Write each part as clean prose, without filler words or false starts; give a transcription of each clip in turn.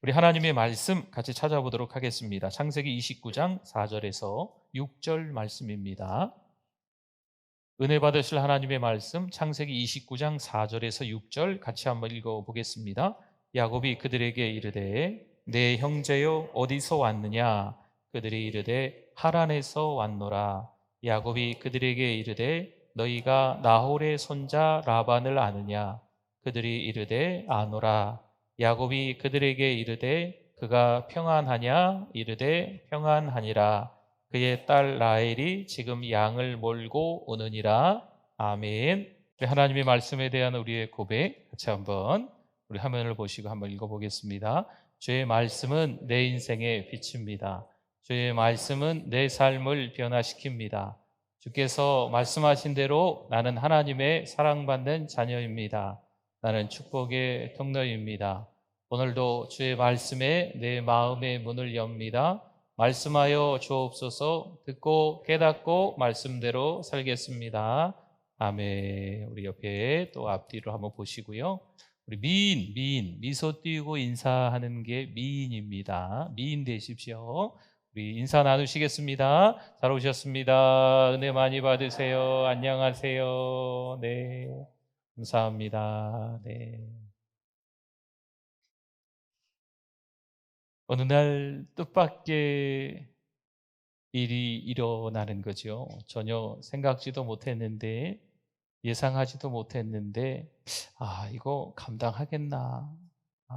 우리 하나님의 말씀 같이 찾아보도록 하겠습니다. 창세기 29장 4절에서 6절 말씀입니다. 은혜 받으실 하나님의 말씀 창세기 29장 4절에서 6절 같이 한번 읽어보겠습니다. 야곱이 그들에게 이르되 내 형제여 어디서 왔느냐? 그들이 이르되 하란에서 왔노라. 야곱이 그들에게 이르되 너희가 나홀의 손자 라반을 아느냐? 그들이 이르되 아노라. 야곱이 그들에게 이르되 그가 평안하냐? 이르되 평안하니라. 그의 딸 라헬이 지금 양을 몰고 오느니라. 아멘. 하나님의 말씀에 대한 우리의 고백 같이 한번 우리 화면을 보시고 한번 읽어보겠습니다. 주의 말씀은 내 인생의 빛입니다. 주의 말씀은 내 삶을 변화시킵니다. 주께서 말씀하신 대로 나는 하나님의 사랑받는 자녀입니다. 나는 축복의 통로입니다. 오늘도 주의 말씀에 내 마음의 문을 엽니다. 말씀하여 주옵소서. 듣고 깨닫고 말씀대로 살겠습니다. 아멘. 우리 옆에 또 앞뒤로 한번 보시고요. 우리 미소 띄우고 인사하는 게 미인입니다. 미인 되십시오. 우리 인사 나누시겠습니다. 잘 오셨습니다. 은혜 많이 받으세요. 안녕하세요. 네. 감사합니다. 네. 어느 날 뜻밖의 일이 일어나는 거죠. 전혀 생각지도 못했는데, 예상하지도 못했는데, 이거 감당하겠나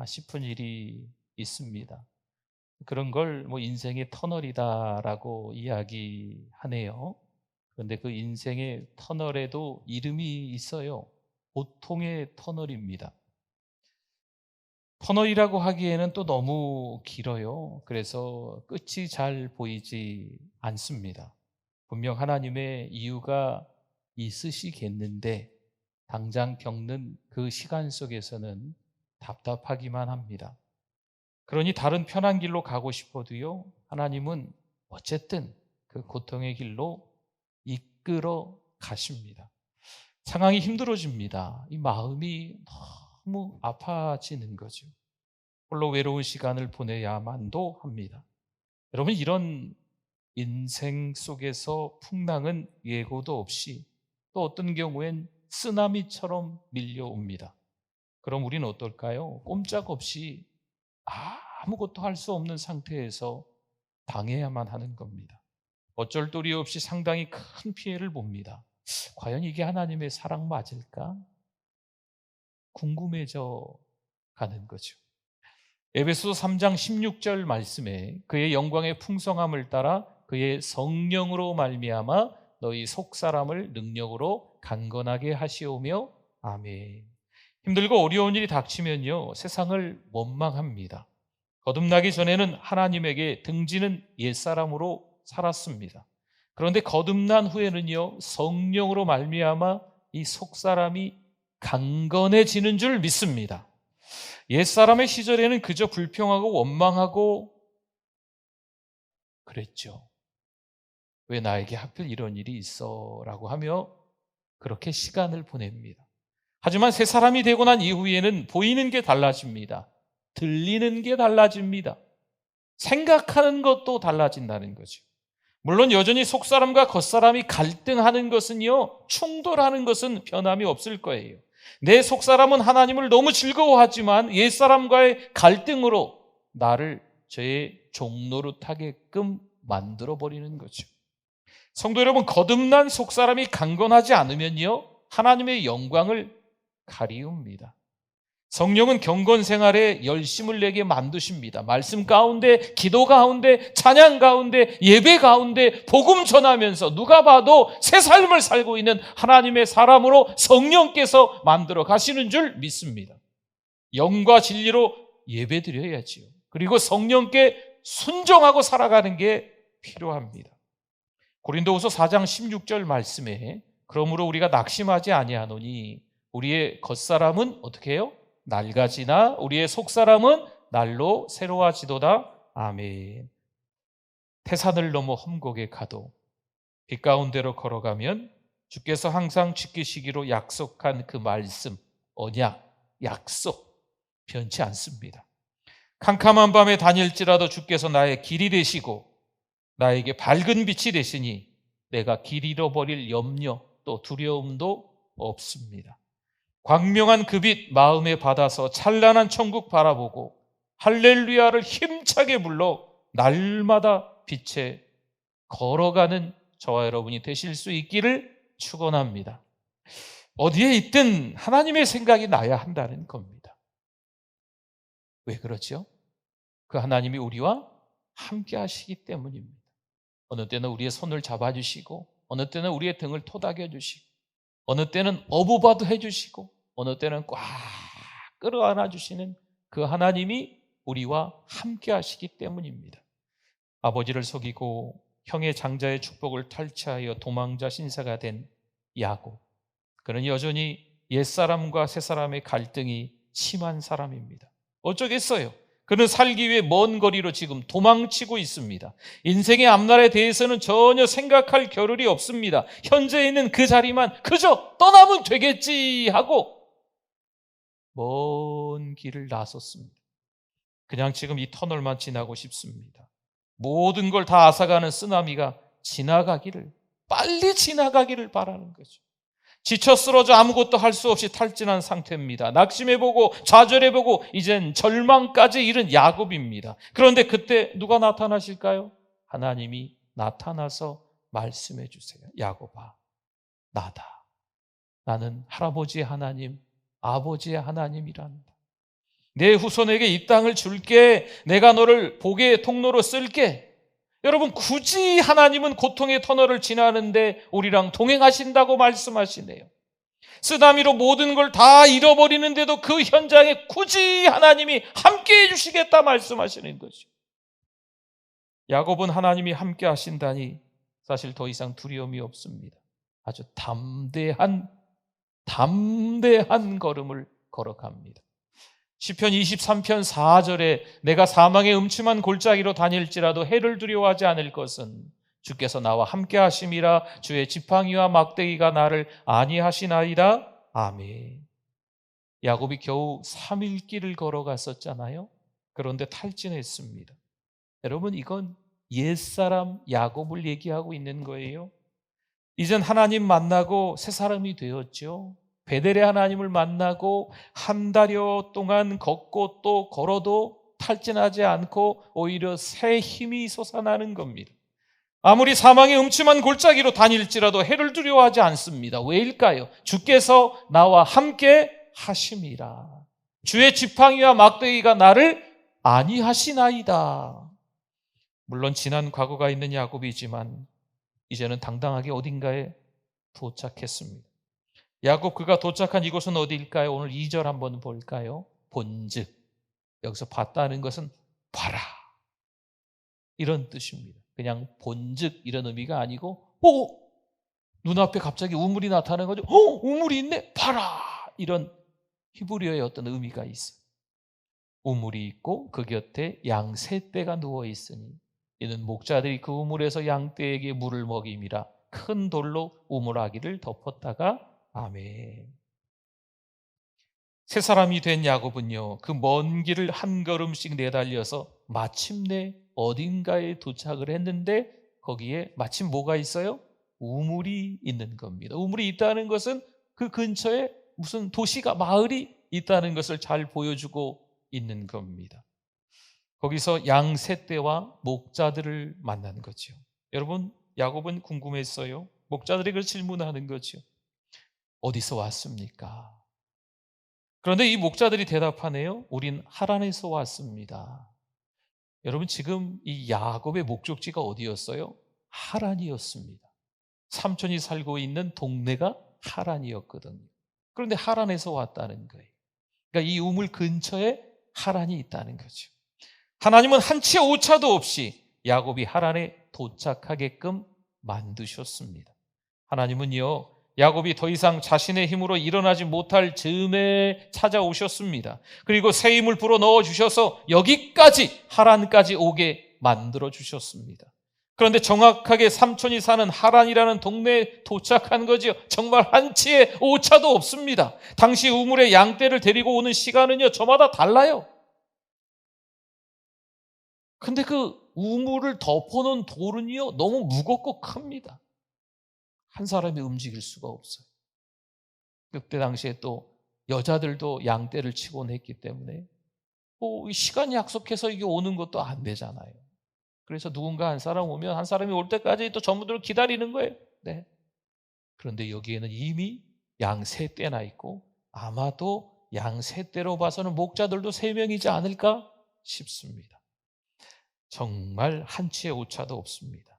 싶은 일이 있습니다. 그런 걸 뭐 인생의 터널이다라고 이야기하네요. 그런데 그 인생의 터널에도 이름이 있어요. 고통의 터널입니다. 터널이라고 하기에는 또 너무 길어요. 그래서 끝이 잘 보이지 않습니다. 분명 하나님의 이유가 있으시겠는데 당장 겪는 그 시간 속에서는 답답하기만 합니다. 그러니 다른 편한 길로 가고 싶어도요, 하나님은 어쨌든 그 고통의 길로 이끌어 가십니다. 상황이 힘들어집니다. 이 마음이 너무 아파지는 거죠. 홀로 외로운 시간을 보내야만도 합니다. 여러분, 이런 인생 속에서 풍랑은 예고도 없이 또 어떤 경우엔 쓰나미처럼 밀려옵니다. 그럼 우리는 어떨까요? 꼼짝없이 아무것도 할 수 없는 상태에서 당해야만 하는 겁니다. 어쩔 도리 없이 상당히 큰 피해를 봅니다. 과연 이게 하나님의 사랑 맞을까? 궁금해져 가는 거죠. 에베소서 3장 16절 말씀에 그의 영광의 풍성함을 따라 그의 성령으로 말미암아 너희 속사람을 능력으로 강건하게 하시오며 아멘. 힘들고 어려운 일이 닥치면요, 세상을 원망합니다. 거듭나기 전에는 하나님에게 등지는 옛사람으로 살았습니다. 그런데 거듭난 후에는요, 성령으로 말미암아 이 속사람이 강건해지는 줄 믿습니다. 옛사람의 시절에는 그저 불평하고 원망하고 그랬죠. 왜 나에게 하필 이런 일이 있어? 라고 하며 그렇게 시간을 보냅니다. 하지만 새 사람이 되고 난 이후에는 보이는 게 달라집니다. 들리는 게 달라집니다. 생각하는 것도 달라진다는 거죠. 물론 여전히 속사람과 겉사람이 갈등하는 것은요, 충돌하는 것은 변함이 없을 거예요. 내 속사람은 하나님을 너무 즐거워하지만 옛사람과의 갈등으로 나를 저의 종노릇하게끔 만들어버리는 거죠. 성도 여러분, 거듭난 속사람이 강건하지 않으면요, 하나님의 영광을 가리웁니다. 성령은 경건 생활에 열심을 내게 만드십니다. 말씀 가운데, 기도 가운데, 찬양 가운데, 예배 가운데 복음 전하면서 누가 봐도 새 삶을 살고 있는 하나님의 사람으로 성령께서 만들어 가시는 줄 믿습니다. 영과 진리로 예배 드려야지요. 그리고 성령께 순종하고 살아가는 게 필요합니다. 고린도후서 4장 16절 말씀에 그러므로 우리가 낙심하지 아니하노니 우리의 겉사람은 어떻게 해요? 낡아지나 우리의 속사람은 날로 새로워지도다. 아멘. 태산을 넘어 험곡에 가도 빛 가운데로 걸어가면 주께서 항상 지키시기로 약속한 그 말씀, 언약, 약속 변치 않습니다. 캄캄한 밤에 다닐지라도 주께서 나의 길이 되시고 나에게 밝은 빛이 되시니 내가 길 잃어버릴 염려 또 두려움도 없습니다. 광명한 그 빛 마음에 받아서 찬란한 천국 바라보고 할렐루야를 힘차게 불러 날마다 빛에 걸어가는 저와 여러분이 되실 수 있기를 축원합니다. 어디에 있든 하나님의 생각이 나야 한다는 겁니다. 왜 그렇죠? 그 하나님이 우리와 함께 하시기 때문입니다. 어느 때는 우리의 손을 잡아주시고, 어느 때는 우리의 등을 토닥여주시고, 어느 때는 어부바도 해주시고, 어느 때는 꽉 끌어안아 주시는 그 하나님이 우리와 함께 하시기 때문입니다. 아버지를 속이고 형의 장자의 축복을 탈취하여 도망자 신사가 된 야곱, 그는 여전히 옛사람과 새사람의 갈등이 심한 사람입니다. 어쩌겠어요? 그는 살기 위해 먼 거리로 지금 도망치고 있습니다. 인생의 앞날에 대해서는 전혀 생각할 겨를이 없습니다. 현재 있는 그 자리만 그저 떠나면 되겠지 하고 먼 길을 나섰습니다. 그냥 지금 이 터널만 지나고 싶습니다. 모든 걸 다 앗아가는 쓰나미가 지나가기를, 빨리 지나가기를 바라는 거죠. 지쳐 쓰러져 아무것도 할 수 없이 탈진한 상태입니다. 낙심해보고 좌절해보고 이젠 절망까지 이른 야곱입니다. 그런데 그때 누가 나타나실까요? 하나님이 나타나서 말씀해 주세요. 야곱아, 나다. 나는 할아버지의 하나님, 아버지의 하나님이란다. 내 후손에게 이 땅을 줄게. 내가 너를 복의 통로로 쓸게. 여러분, 굳이 하나님은 고통의 터널을 지나는데 우리랑 동행하신다고 말씀하시네요. 쓰나미로 모든 걸 다 잃어버리는데도 그 현장에 굳이 하나님이 함께 해주시겠다 말씀하시는 거죠. 야곱은 하나님이 함께 하신다니 사실 더 이상 두려움이 없습니다. 아주 담대한 걸음을 걸어갑니다. 시편 23편 4절에 내가 사망의 음침한 골짜기로 다닐지라도 해를 두려워하지 않을 것은 주께서 나와 함께 하심이라. 주의 지팡이와 막대기가 나를 안위하시나이다. 아멘. 야곱이 겨우 3일 길을 걸어갔었잖아요. 그런데 탈진했습니다. 여러분, 이건 옛사람 야곱을 얘기하고 있는 거예요. 이젠 하나님 만나고 새 사람이 되었죠. 베델의 하나님을 만나고 한 달여 동안 걷고 또 걸어도 탈진하지 않고 오히려 새 힘이 솟아나는 겁니다. 아무리 사망의 음침한 골짜기로 다닐지라도 해를 두려워하지 않습니다. 왜일까요? 주께서 나와 함께 하심이라. 주의 지팡이와 막대기가 나를 안위하시나이다. 물론 지난 과거가 있는 야곱이지만 이제는 당당하게 어딘가에 도착했습니다. 야곱 그가 도착한 이곳은 어디일까요? 오늘 2절 한번 볼까요? 본즉, 여기서 봤다는 것은 봐라, 이런 뜻입니다. 그냥 본즉 이런 의미가 아니고 눈앞에 갑자기 우물이 나타나는 거죠. 우물이 있네, 봐라, 이런 히브리어의 어떤 의미가 있어요. 우물이 있고 그 곁에 양 세 떼가 누워 있으니 이는 목자들이 그 우물에서 양떼에게 물을 먹임이라. 큰 돌로 우물아기를 덮었다가 아멘. 새 사람이 된 야곱은요, 그 먼 길을 한 걸음씩 내달려서 마침내 어딘가에 도착을 했는데 거기에 마침 뭐가 있어요? 우물이 있는 겁니다. 우물이 있다는 것은 그 근처에 무슨 도시가, 마을이 있다는 것을 잘 보여주고 있는 겁니다. 거기서 양 세 떼와 목자들을 만난 거죠. 여러분, 야곱은 궁금했어요. 목자들이 그 질문하는 거죠. 어디서 왔습니까? 그런데 이 목자들이 대답하네요. 우린 하란에서 왔습니다. 여러분, 지금 이 야곱의 목적지가 어디였어요? 하란이었습니다. 삼촌이 살고 있는 동네가 하란이었거든요. 그런데 하란에서 왔다는 거예요. 그러니까 이 우물 근처에 하란이 있다는 거죠. 하나님은 한치의 오차도 없이 야곱이 하란에 도착하게끔 만드셨습니다. 하나님은요, 야곱이 더 이상 자신의 힘으로 일어나지 못할 즈음에 찾아오셨습니다. 그리고 새 힘을 불어 넣어주셔서 여기까지, 하란까지 오게 만들어 주셨습니다. 그런데 정확하게 삼촌이 사는 하란이라는 동네에 도착한 거지요. 정말 한치의 오차도 없습니다. 당시 우물에 양떼를 데리고 오는 시간은요, 저마다 달라요. 근데 그 우물을 덮어놓은 돌은요 너무 무겁고 큽니다. 한 사람이 움직일 수가 없어요. 그때 당시에 또 여자들도 양떼를 치곤 했기 때문에 시간 약속해서 이게 오는 것도 안 되잖아요. 그래서 누군가 한 사람 오면 한 사람이 올 때까지 또 전부들 기다리는 거예요. 네. 그런데 여기에는 이미 양 세 떼나 있고 아마도 양 세 떼로 봐서는 목자들도 3명이지 않을까 싶습니다. 정말 한치의 오차도 없습니다.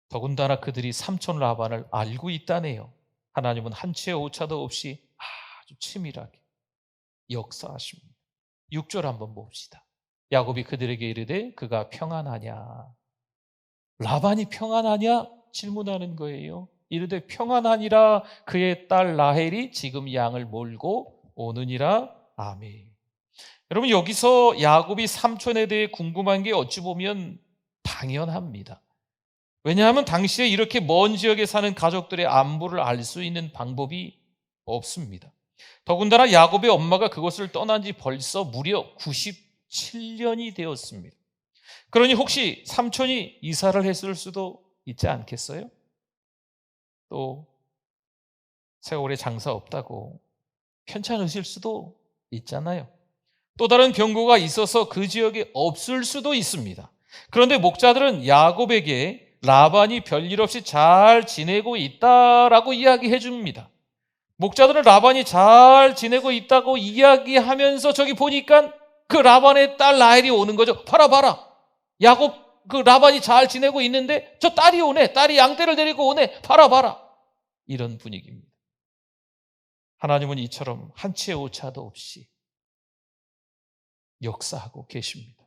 더군다나 그들이 삼촌 라반을 알고 있다네요. 하나님은 한치의 오차도 없이 아주 치밀하게 역사하십니다. 6절 한번 봅시다. 야곱이 그들에게 이르되 그가 평안하냐? 라반이 평안하냐? 질문하는 거예요. 이르되 평안하니라 그의 딸 라헬이 지금 양을 몰고 오느니라. 아멘. 여러분, 여기서 야곱이 삼촌에 대해 궁금한 게 어찌 보면 당연합니다. 왜냐하면 당시에 이렇게 먼 지역에 사는 가족들의 안부를 알 수 있는 방법이 없습니다. 더군다나 야곱의 엄마가 그것을 떠난 지 벌써 무려 97년이 되었습니다. 그러니 혹시 삼촌이 이사를 했을 수도 있지 않겠어요? 또 세월에 장사 없다고 편찮으실 수도 있잖아요. 또 다른 병고가 있어서 그 지역에 없을 수도 있습니다. 그런데 목자들은 야곱에게 라반이 별일 없이 잘 지내고 있다라고 이야기해 줍니다. 목자들은 라반이 잘 지내고 있다고 이야기하면서 저기 보니까 그 라반의 딸 라헬이 오는 거죠. 봐라. 야곱 그 라반이 잘 지내고 있는데 저 딸이 오네. 딸이 양떼를 데리고 오네. 봐라. 이런 분위기입니다. 하나님은 이처럼 한치의 오차도 없이 역사하고 계십니다.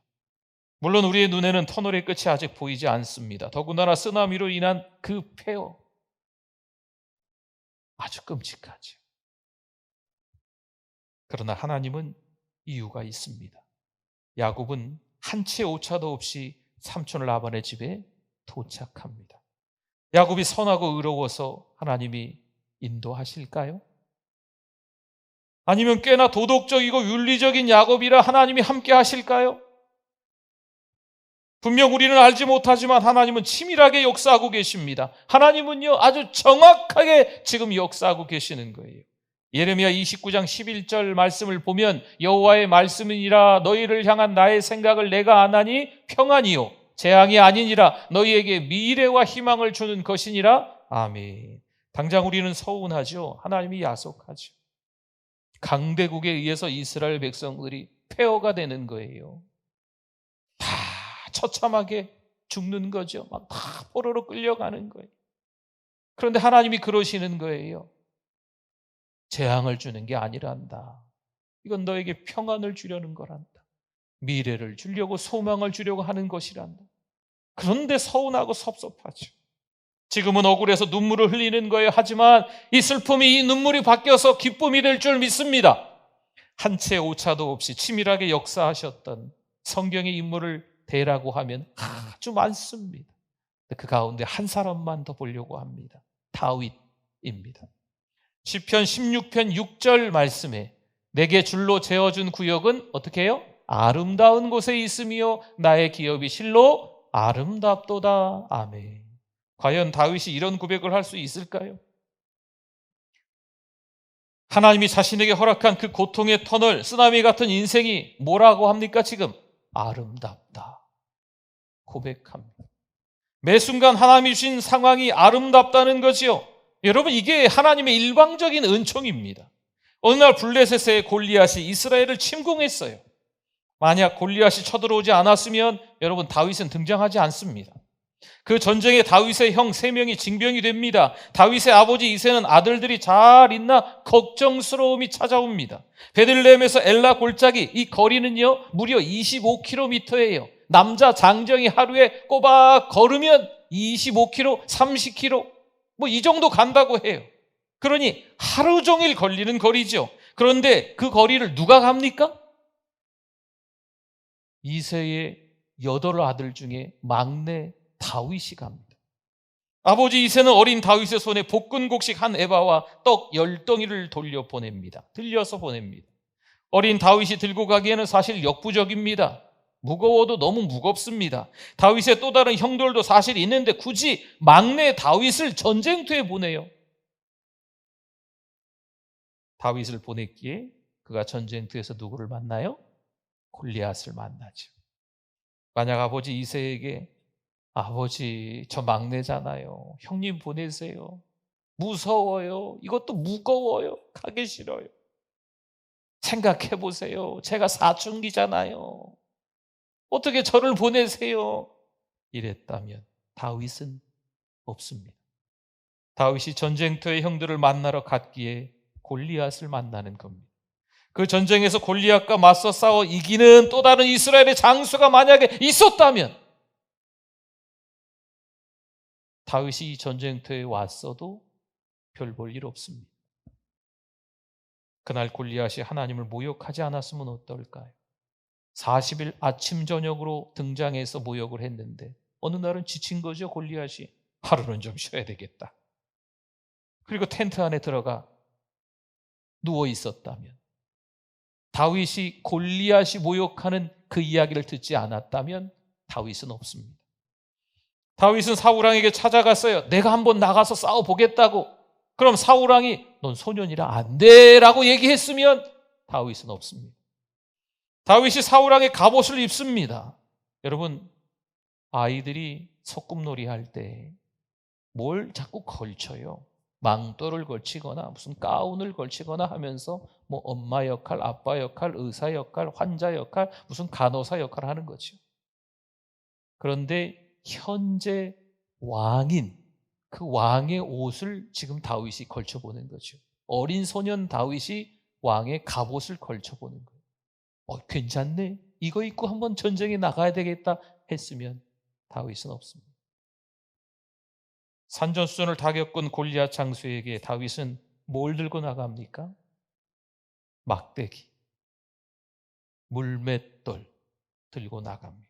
물론 우리의 눈에는 터널의 끝이 아직 보이지 않습니다. 더군다나 쓰나미로 인한 그 폐허 아주 끔찍하죠. 그러나 하나님은 이유가 있습니다. 야곱은 한치의 오차도 없이 삼촌 라반의 집에 도착합니다. 야곱이 선하고 의로워서 하나님이 인도하실까요? 아니면 꽤나 도덕적이고 윤리적인 야곱이라 하나님이 함께 하실까요? 분명 우리는 알지 못하지만 하나님은 치밀하게 역사하고 계십니다. 하나님은요 아주 정확하게 지금 역사하고 계시는 거예요. 예레미야 29장 11절 말씀을 보면 여호와의 말씀이니라 너희를 향한 나의 생각을 내가 아나니 평안이요 재앙이 아니니라 너희에게 미래와 희망을 주는 것이니라. 아멘. 당장 우리는 서운하죠. 하나님이 야속하죠. 강대국에 의해서 이스라엘 백성들이 폐허가 되는 거예요. 다 처참하게 죽는 거죠. 막 다 포로로 끌려가는 거예요. 그런데 하나님이 그러시는 거예요. 재앙을 주는 게 아니란다. 이건 너에게 평안을 주려는 거란다. 미래를 주려고 소망을 주려고 하는 것이란다. 그런데 서운하고 섭섭하죠. 지금은 억울해서 눈물을 흘리는 거예요. 하지만 이 슬픔이 이 눈물이 바뀌어서 기쁨이 될 줄 믿습니다. 한치의 오차도 없이 치밀하게 역사하셨던 성경의 인물을 대라고 하면 아주 많습니다. 그 가운데 한 사람만 더 보려고 합니다. 다윗입니다. 시편 16편 6절 말씀에 내게 줄로 재어준 구역은 어떻게 해요? 아름다운 곳에 있으며 나의 기업이 실로 아름답도다. 아멘. 과연 다윗이 이런 고백을 할 수 있을까요? 하나님이 자신에게 허락한 그 고통의 터널, 쓰나미 같은 인생이 뭐라고 합니까? 지금 아름답다 고백합니다. 매 순간 하나님이 주신 상황이 아름답다는 거지요. 여러분, 이게 하나님의 일방적인 은총입니다. 어느 날 블레셋의 골리앗이 이스라엘을 침공했어요. 만약 골리앗이 쳐들어오지 않았으면 여러분 다윗은 등장하지 않습니다. 그 전쟁에 다윗의 형 3명이 징병이 됩니다. 다윗의 아버지 이새는 아들들이 잘 있나 걱정스러움이 찾아옵니다. 베들레헴에서 엘라 골짜기, 이 거리는요 무려 25km예요. 남자 장정이 하루에 꼬박 걸으면 25km, 30km 이 정도 간다고 해요. 그러니 하루 종일 걸리는 거리죠. 그런데 그 거리를 누가 갑니까? 이새의 8아들 중에 막내 다윗이 갑니다. 아버지 이새는 어린 다윗의 손에 볶은 곡식 한 에바와 떡 10덩이를 들려서 보냅니다. 어린 다윗이 들고 가기에는 사실 역부족입니다. 무거워도 너무 무겁습니다. 다윗의 또 다른 형들도 사실 있는데 굳이 막내 다윗을 전쟁터에 보내요. 다윗을 보냈기에 그가 전쟁터에서 누구를 만나요? 골리앗을 만나죠. 만약 아버지 이새에게 아버지 저 막내잖아요. 형님 보내세요. 무서워요. 이것도 무거워요. 가기 싫어요. 생각해 보세요. 제가 사춘기잖아요. 어떻게 저를 보내세요? 이랬다면 다윗은 없습니다. 다윗이 전쟁터의 형들을 만나러 갔기에 골리앗을 만나는 겁니다. 그 전쟁에서 골리앗과 맞서 싸워 이기는 또 다른 이스라엘의 장수가 만약에 있었다면 다윗이 이 전쟁터에 왔어도 별 볼 일 없습니다. 그날 골리앗이 하나님을 모욕하지 않았으면 어떨까요? 40일 아침 저녁으로 등장해서 모욕을 했는데 어느 날은 지친 거죠. 골리앗이 하루는 좀 쉬어야 되겠다. 그리고 텐트 안에 들어가 누워 있었다면, 다윗이 골리앗이 모욕하는 그 이야기를 듣지 않았다면 다윗은 없습니다. 다윗은 사울왕에게 찾아갔어요. 내가 한번 나가서 싸워보겠다고. 그럼 사울왕이 넌 소년이라 안 돼라고 얘기했으면 다윗은 없습니다. 다윗이 사울왕의 갑옷을 입습니다. 여러분, 아이들이 소꿉놀이 할 때 뭘 자꾸 걸쳐요. 망토를 걸치거나 무슨 가운을 걸치거나 하면서 뭐 엄마 역할, 아빠 역할, 의사 역할, 환자 역할, 무슨 간호사 역할을 하는 거죠. 그런데 현재 왕인 그 왕의 옷을 지금 다윗이 걸쳐보는 거죠. 어린 소년 다윗이 왕의 갑옷을 걸쳐보는 거예요. 괜찮네. 이거 입고 한번 전쟁에 나가야 되겠다 했으면 다윗은 없습니다. 산전수전을 다 겪은 골리앗 장수에게 다윗은 뭘 들고 나갑니까? 막대기, 물맷돌 들고 나갑니다.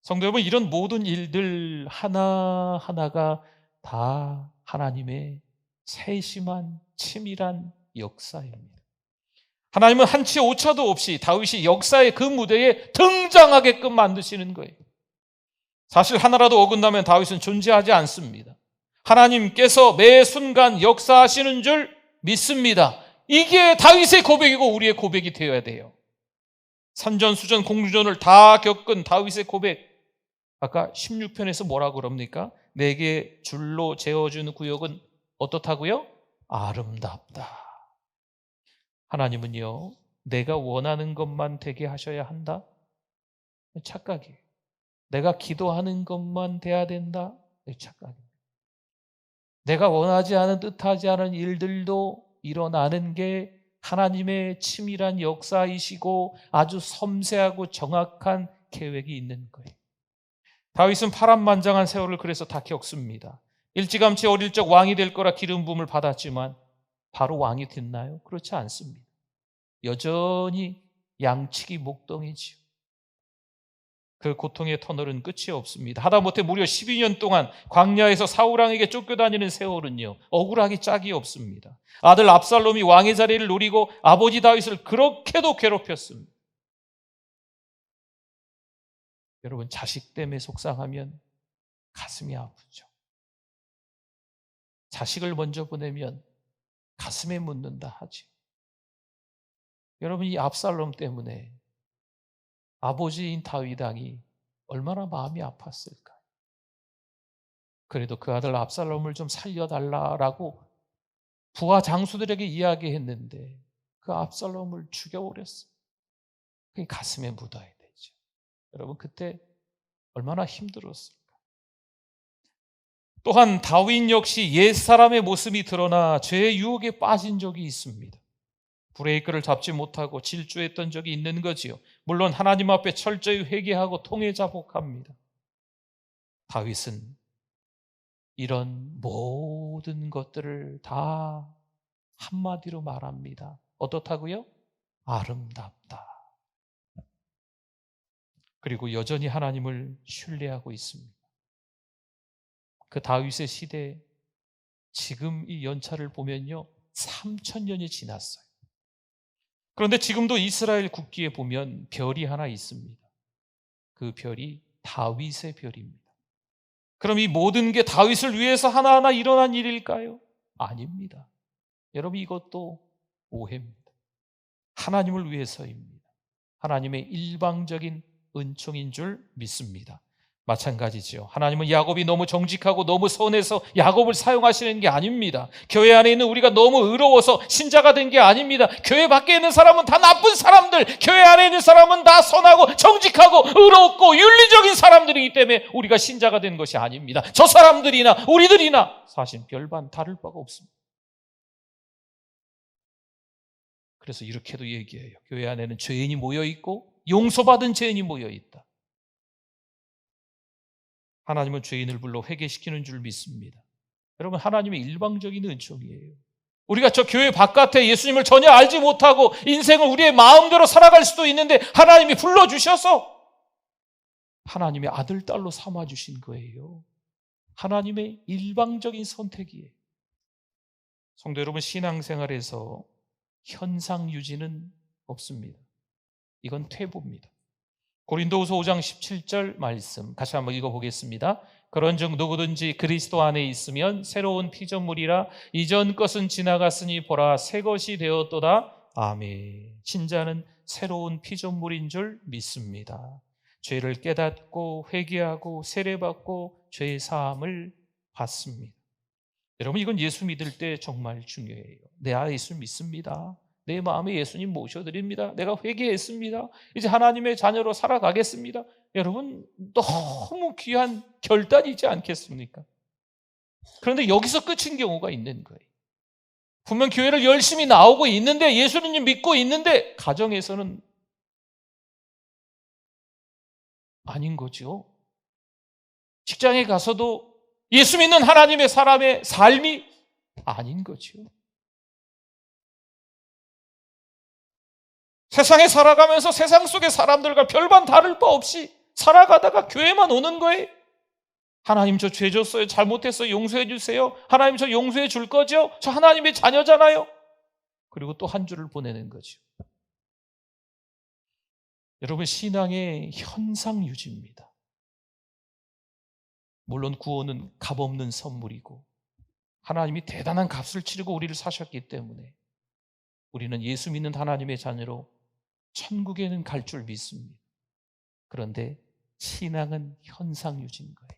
성도 여러분, 이런 모든 일들 하나하나가 다 하나님의 세심한 치밀한 역사입니다. 하나님은 한치 오차도 없이 다윗이 역사의 그 무대에 등장하게끔 만드시는 거예요. 사실 하나라도 어긋나면 다윗은 존재하지 않습니다. 하나님께서 매 순간 역사하시는 줄 믿습니다. 이게 다윗의 고백이고 우리의 고백이 되어야 돼요. 산전수전 공주전을 다 겪은 다윗의 고백. 아까 16편에서 뭐라고 그럽니까? 내게 줄로 재어준 구역은 어떻다고요? 아름답다. 하나님은요, 내가 원하는 것만 되게 하셔야 한다? 착각이에요. 내가 기도하는 것만 돼야 된다? 착각이에요. 내가 원하지 않은, 뜻하지 않은 일들도 일어나는 게 하나님의 치밀한 역사이시고 아주 섬세하고 정확한 계획이 있는 거예요. 다윗은 파란만장한 세월을 그래서 다 겪습니다. 일찌감치 어릴 적 왕이 될 거라 기름 부음을 받았지만 바로 왕이 됐나요? 그렇지 않습니다. 여전히 양치기 목동이지요. 그 고통의 터널은 끝이 없습니다. 하다못해 무려 12년 동안 광야에서 사울왕에게 쫓겨다니는 세월은요, 억울하기 짝이 없습니다. 아들 압살롬이 왕의 자리를 노리고 아버지 다윗을 그렇게도 괴롭혔습니다. 여러분, 자식 때문에 속상하면 가슴이 아프죠. 자식을 먼저 보내면 가슴에 묻는다 하죠. 여러분, 이 압살롬 때문에 아버지인 다윗 왕이 얼마나 마음이 아팠을까요? 그래도 그 아들 압살롬을 좀 살려달라라고 부하 장수들에게 이야기했는데 그 압살롬을 죽여버렸어요. 그게 가슴에 묻어야 되죠. 여러분, 그때 얼마나 힘들었을까? 또한 다윗 역시 옛사람의 모습이 드러나 죄의 유혹에 빠진 적이 있습니다. 브레이크를 잡지 못하고 질주했던 적이 있는 거지요. 물론 하나님 앞에 철저히 회개하고 통회자복합니다. 다윗은 이런 모든 것들을 다 한마디로 말합니다. 어떻다고요? 아름답다. 그리고 여전히 하나님을 신뢰하고 있습니다. 그 다윗의 시대, 지금 이 연차를 보면요, 3000년이 지났어요. 그런데 지금도 이스라엘 국기에 보면 별이 하나 있습니다. 그 별이 다윗의 별입니다. 그럼 이 모든 게 다윗을 위해서 하나하나 일어난 일일까요? 아닙니다. 여러분, 이것도 오해입니다. 하나님을 위해서입니다. 하나님의 일방적인 은총인 줄 믿습니다. 마찬가지죠. 하나님은 야곱이 너무 정직하고 너무 선해서 야곱을 사용하시는 게 아닙니다. 교회 안에 있는 우리가 너무 의로워서 신자가 된 게 아닙니다. 교회 밖에 있는 사람은 다 나쁜 사람들, 교회 안에 있는 사람은 다 선하고 정직하고 의롭고 윤리적인 사람들이기 때문에 우리가 신자가 된 것이 아닙니다. 저 사람들이나 우리들이나 사실 별반 다를 바가 없습니다. 그래서 이렇게도 얘기해요. 교회 안에는 죄인이 모여있고 용서받은 죄인이 모여있다. 하나님은 죄인을 불러 회개시키는 줄 믿습니다. 여러분, 하나님의 일방적인 은총이에요. 우리가 저 교회 바깥에 예수님을 전혀 알지 못하고 인생을 우리의 마음대로 살아갈 수도 있는데 하나님이 불러주셔서 하나님의 아들, 딸로 삼아주신 거예요. 하나님의 일방적인 선택이에요. 성도 여러분, 신앙생활에서 현상 유지는 없습니다. 이건 퇴보입니다. 고린도후서 5장 17절 말씀 같이 한번 읽어보겠습니다. 그런즉 누구든지 그리스도 안에 있으면 새로운 피조물이라 이전 것은 지나갔으니 보라 새 것이 되었도다. 아멘. 신자는 새로운 피조물인 줄 믿습니다. 죄를 깨닫고 회개하고 세례받고 죄 사함을 받습니다. 여러분, 이건 예수 믿을 때 정말 중요해요. 내가 예수 믿습니다. 내 마음에 예수님 모셔드립니다. 내가 회개했습니다. 이제 하나님의 자녀로 살아가겠습니다. 여러분, 너무 귀한 결단이지 않겠습니까? 그런데 여기서 끝인 경우가 있는 거예요. 분명 교회를 열심히 나오고 있는데 예수님 믿고 있는데 가정에서는 아닌 거죠. 직장에 가서도 예수 믿는 하나님의 사람의 삶이 아닌 거죠. 세상에 살아가면서 세상 속의 사람들과 별반 다를 바 없이 살아가다가 교회만 오는 거예요. 하나님, 저 죄 졌어요. 잘못했어요. 용서해 주세요. 하나님, 저 용서해 줄 거죠? 저 하나님의 자녀잖아요. 그리고 또 한 주를 보내는 거죠. 여러분, 신앙의 현상 유지입니다. 물론 구원은 값없는 선물이고 하나님이 대단한 값을 치르고 우리를 사셨기 때문에 우리는 예수 믿는 하나님의 자녀로 천국에는 갈 줄 믿습니다. 그런데 신앙은 현상 유지인 거예요.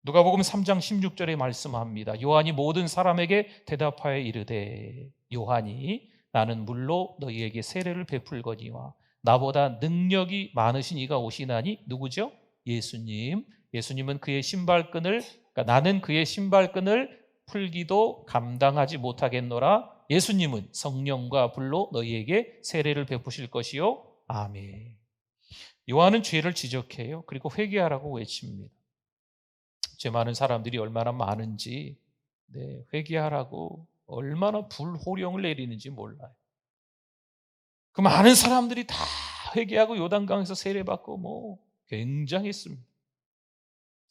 누가복음 3장 16절에 말씀합니다. 요한이 모든 사람에게 대답하여 이르되 요한이 나는 물로 너희에게 세례를 베풀거니와 나보다 능력이 많으신 이가 오시나니 누구죠? 예수님. 예수님은 그의 신발끈을 나는 그의 신발끈을 풀기도 감당하지 못하겠노라. 예수님은 성령과 불로 너희에게 세례를 베푸실 것이요. 아멘. 요한은 죄를 지적해요. 그리고 회개하라고 외칩니다. 죄 많은 사람들이 얼마나 많은지, 회개하라고 얼마나 불호령을 내리는지 몰라요. 그 많은 사람들이 다 회개하고 요단강에서 세례받고 굉장했습니다.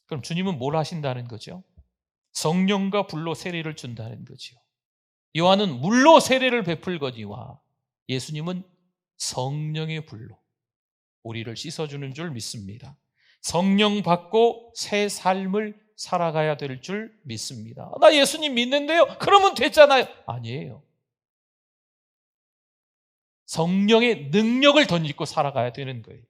그럼 주님은 뭘 하신다는 거죠? 성령과 불로 세례를 준다는 거죠. 요한은 물로 세례를 베풀거니와 예수님은 성령의 불로 우리를 씻어주는 줄 믿습니다. 성령 받고 새 삶을 살아가야 될 줄 믿습니다. 나 예수님 믿는데요? 그러면 됐잖아요. 아니에요. 성령의 능력을 덧입고 살아가야 되는 거예요.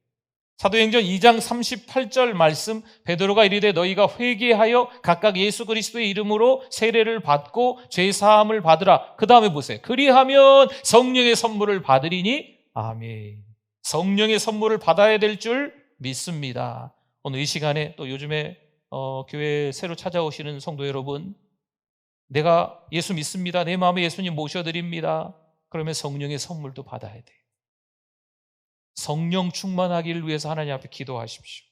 사도행전 2장 38절 말씀, 베드로가 이르되 너희가 회개하여 각각 예수 그리스도의 이름으로 세례를 받고 죄사함을 받으라. 그 다음에 보세요. 그리하면 성령의 선물을 받으리니 아멘. 성령의 선물을 받아야 될 줄 믿습니다. 오늘 이 시간에 또 요즘에 교회에 새로 찾아오시는 성도 여러분, 내가 예수 믿습니다. 내 마음에 예수님 모셔드립니다. 그러면 성령의 선물도 받아야 돼요. 성령 충만하기를 위해서 하나님 앞에 기도하십시오.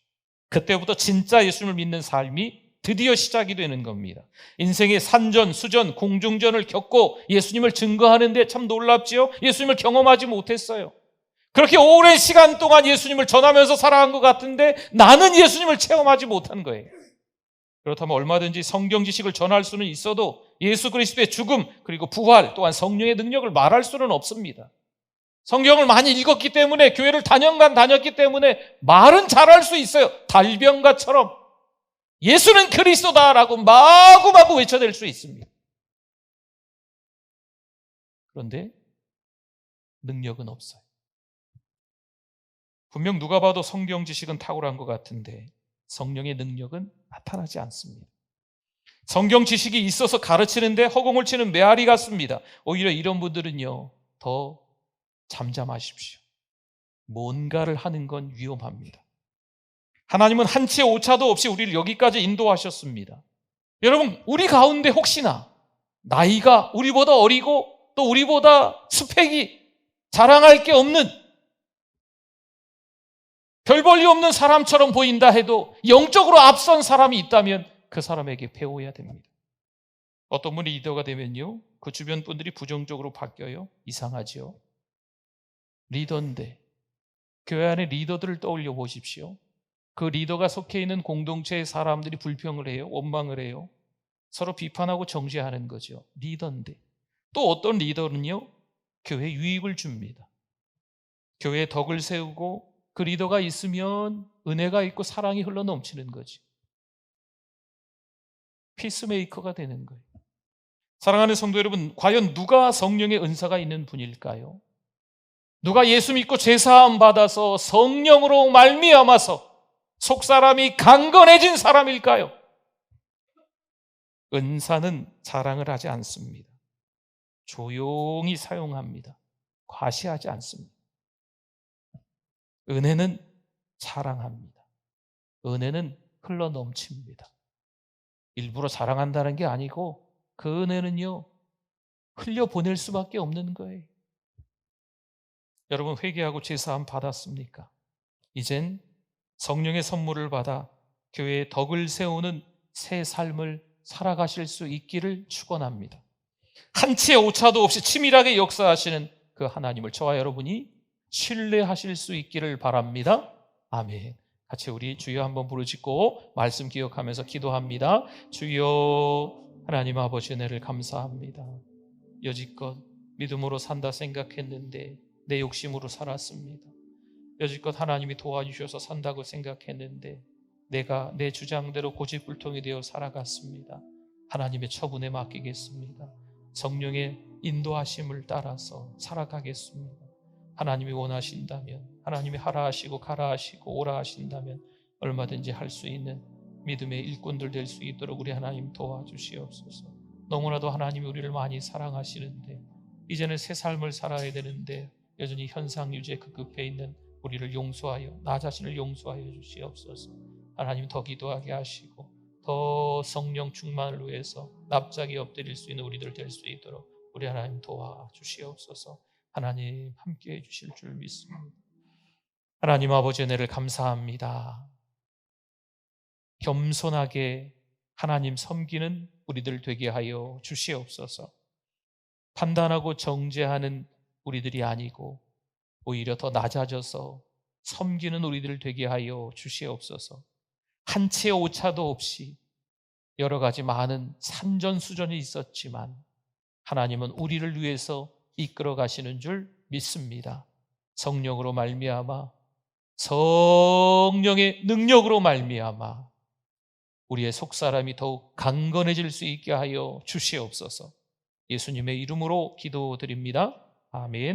그때부터 진짜 예수님을 믿는 삶이 드디어 시작이 되는 겁니다. 인생의 산전, 수전, 공중전을 겪고 예수님을 증거하는데 참 놀랍지요? 예수님을 경험하지 못했어요. 그렇게 오랜 시간 동안 예수님을 전하면서 살아간 것 같은데 나는 예수님을 체험하지 못한 거예요. 그렇다면 얼마든지 성경 지식을 전할 수는 있어도 예수 그리스도의 죽음 그리고 부활 또한 성령의 능력을 말할 수는 없습니다. 성경을 많이 읽었기 때문에, 교회를 다년간 다녔기 때문에 말은 잘할 수 있어요. 달변가처럼 예수는 그리스도다라고 마구마구 외쳐댈 수 있습니다. 그런데 능력은 없어요. 분명 누가 봐도 성경 지식은 탁월한 것 같은데 성령의 능력은 나타나지 않습니다. 성경 지식이 있어서 가르치는데 허공을 치는 메아리 같습니다. 오히려 이런 분들은요, 더 잠잠하십시오. 뭔가를 하는 건 위험합니다. 하나님은 한치의 오차도 없이 우리를 여기까지 인도하셨습니다. 여러분, 우리 가운데 혹시나 나이가 우리보다 어리고 또 우리보다 스펙이 자랑할 게 없는, 별 볼일 없는 사람처럼 보인다 해도 영적으로 앞선 사람이 있다면 그 사람에게 배워야 됩니다. 어떤 분이 리더가 되면요, 그 주변 분들이 부정적으로 바뀌어요. 이상하죠. 리더인데 교회 안에 리더들을 떠올려 보십시오. 그 리더가 속해 있는 공동체의 사람들이 불평을 해요. 원망을 해요. 서로 비판하고 정죄하는 거죠. 리더인데. 또 어떤 리더는요, 교회에 유익을 줍니다. 교회에 덕을 세우고 그 리더가 있으면 은혜가 있고 사랑이 흘러넘치는 거죠. 피스메이커가 되는 거예요. 사랑하는 성도 여러분, 과연 누가 성령의 은사가 있는 분일까요? 누가 예수 믿고 죄사함 받아서 성령으로 말미암아서 속사람이 강건해진 사람일까요? 은사는 자랑을 하지 않습니다. 조용히 사용합니다. 과시하지 않습니다. 은혜는 자랑합니다. 은혜는 흘러넘칩니다. 일부러 자랑한다는 게 아니고 그 은혜는요, 흘려보낼 수밖에 없는 거예요. 여러분, 회개하고 죄사함 받았습니까? 이젠 성령의 선물을 받아 교회의 덕을 세우는 새 삶을 살아가실 수 있기를 축원합니다. 한치의 오차도 없이 치밀하게 역사하시는 그 하나님을 저와 여러분이 신뢰하실 수 있기를 바랍니다. 아멘. 같이 우리 주여 한번 부르짖고 말씀 기억하면서 기도합니다. 주여, 하나님 아버지 은혜를 감사합니다. 여지껏 믿음으로 산다 생각했는데 내 욕심으로 살았습니다. 여지껏 하나님이 도와주셔서 산다고 생각했는데 내가 내 주장대로 고집불통이 되어 살아갔습니다. 하나님의 처분에 맡기겠습니다. 성령의 인도하심을 따라서 살아가겠습니다. 하나님이 원하신다면, 하나님이 하라 하시고 가라 하시고 오라 하신다면 얼마든지 할 수 있는 믿음의 일꾼들 될 수 있도록 우리 하나님 도와주시옵소서. 너무나도 하나님이 우리를 많이 사랑하시는데 이제는 새 삶을 살아야 되는데 여전히 현상 유지에 급급해 있는 우리를 용서하여, 나 자신을 용서하여 주시옵소서. 하나님 더 기도하게 하시고 더 성령 충만을 위해서 납작이 엎드릴 수 있는 우리들 될 수 있도록 우리 하나님 도와주시옵소서. 하나님 함께해 주실 줄 믿습니다. 하나님 아버지 은혜를 감사합니다. 겸손하게 하나님 섬기는 우리들 되게 하여 주시옵소서. 판단하고 정죄하는 우리들이 아니고 오히려 더 낮아져서 섬기는 우리들 되게 하여 주시옵소서. 한치의 오차도 없이 여러 가지 많은 산전수전이 있었지만 하나님은 우리를 위해서 이끌어 가시는 줄 믿습니다. 성령으로 말미암아, 성령의 능력으로 말미암아 우리의 속사람이 더욱 강건해질 수 있게 하여 주시옵소서. 예수님의 이름으로 기도드립니다. 아멘.